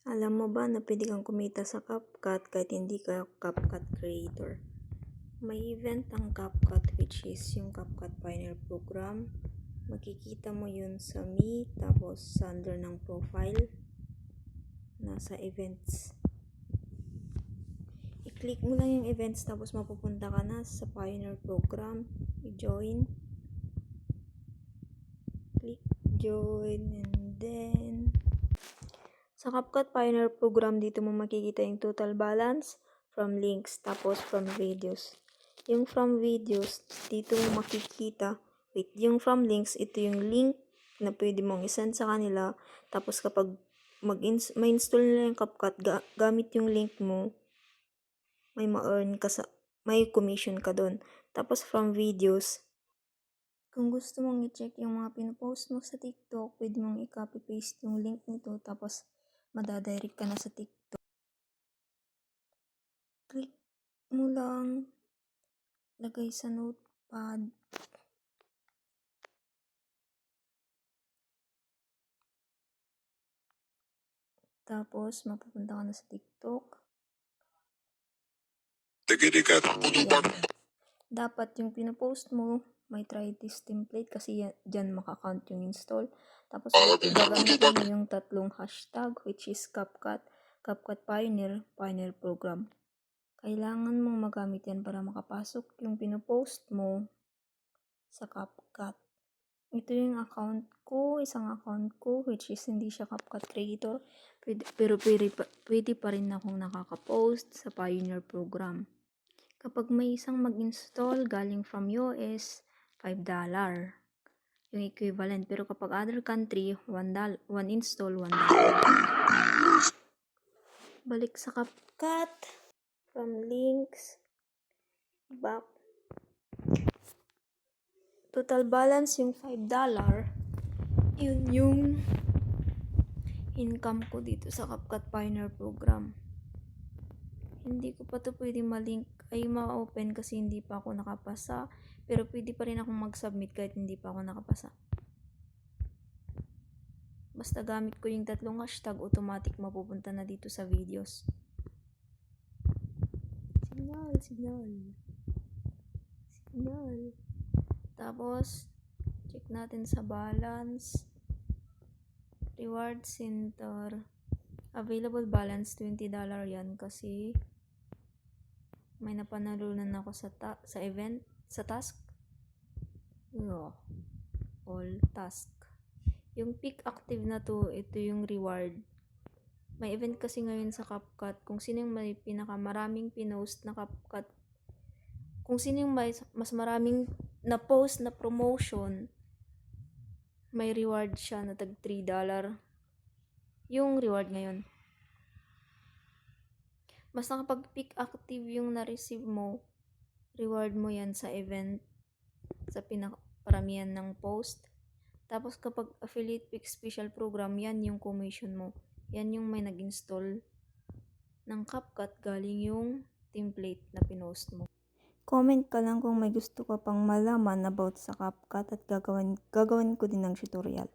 Alam mo ba na pwede kang kumita sa CapCut kahit hindi ka CapCut creator? May event ang CapCut which is yung CapCut Pioneer Program. Makikita mo yun sa me, tapos sa under ng profile, nasa events. I-click mo lang yung events tapos mapupunta ka na sa Pioneer Program. I-join. Click join and then sa CapCut Pioneer Program, dito mo makikita yung total balance from links, tapos from videos. Yung from videos, dito mo makikita, yung from links, ito yung link na pwede mong isend sa kanila. Tapos kapag ma-install nila yung CapCut, gamit yung link mo, may ma-earn ka may commission ka doon. Tapos from videos, kung gusto mong i-check yung mga pinopost mo sa TikTok, pwede mong i-copy-paste yung link nito, tapos madadirect ka na sa TikTok. Click mo lang, lagay sa notepad. Tapos, mapupunta ka na sa TikTok. Yan. Dapat yung pinopost mo, may try this template kasi dyan makakount yung install. Tapos, gagamitin mo yung tatlong hashtag which is CapCut, CapCut Pioneer, Pioneer Program. Kailangan mong magamit yan para makapasok yung pinopost mo sa CapCut. Ito yung account ko, isang account ko, which is hindi siya CapCut creator, pero pwede pa rin akong nakaka-post sa Pioneer Program. Kapag may isang mag-install galing from US, $5 yung equivalent. Pero kapag other country, $1 install, $1. Balik sa CapCut, from links, back. Total balance yung $5. Yun yung income ko dito sa CapCut Pioneer Program. Hindi ko pa to pwede ma-link ay ma-open kasi hindi pa ako nakapasa. Pero pwede pa rin akong mag-submit kahit hindi pa ako nakapasa. Basta gamit ko yung tatlong hashtag, automatic mapupunta na dito sa videos. Signal. Tapos, check natin sa balance. Reward center. Available balance, $20 yan kasi may napanalunan ako sa event, sa task. All task. Yung peak active na to, ito yung reward. May event kasi ngayon sa CapCut. Kung sino yung may pinakamaraming pinost na CapCut, kung sino yung may mas maraming na post na promotion, may reward siya na tag $3 yung reward ngayon. Basta kapag peak active yung na-receive mo, reward mo yan sa event, sa pinakaparamihan ng post. Tapos kapag affiliate pick special program, yan yung commission mo. Yan yung may nag-install ng CapCut galing yung template na pinost mo. Comment ka lang kung may gusto ka pang malaman about sa CapCut at gagawin ko din ng tutorial.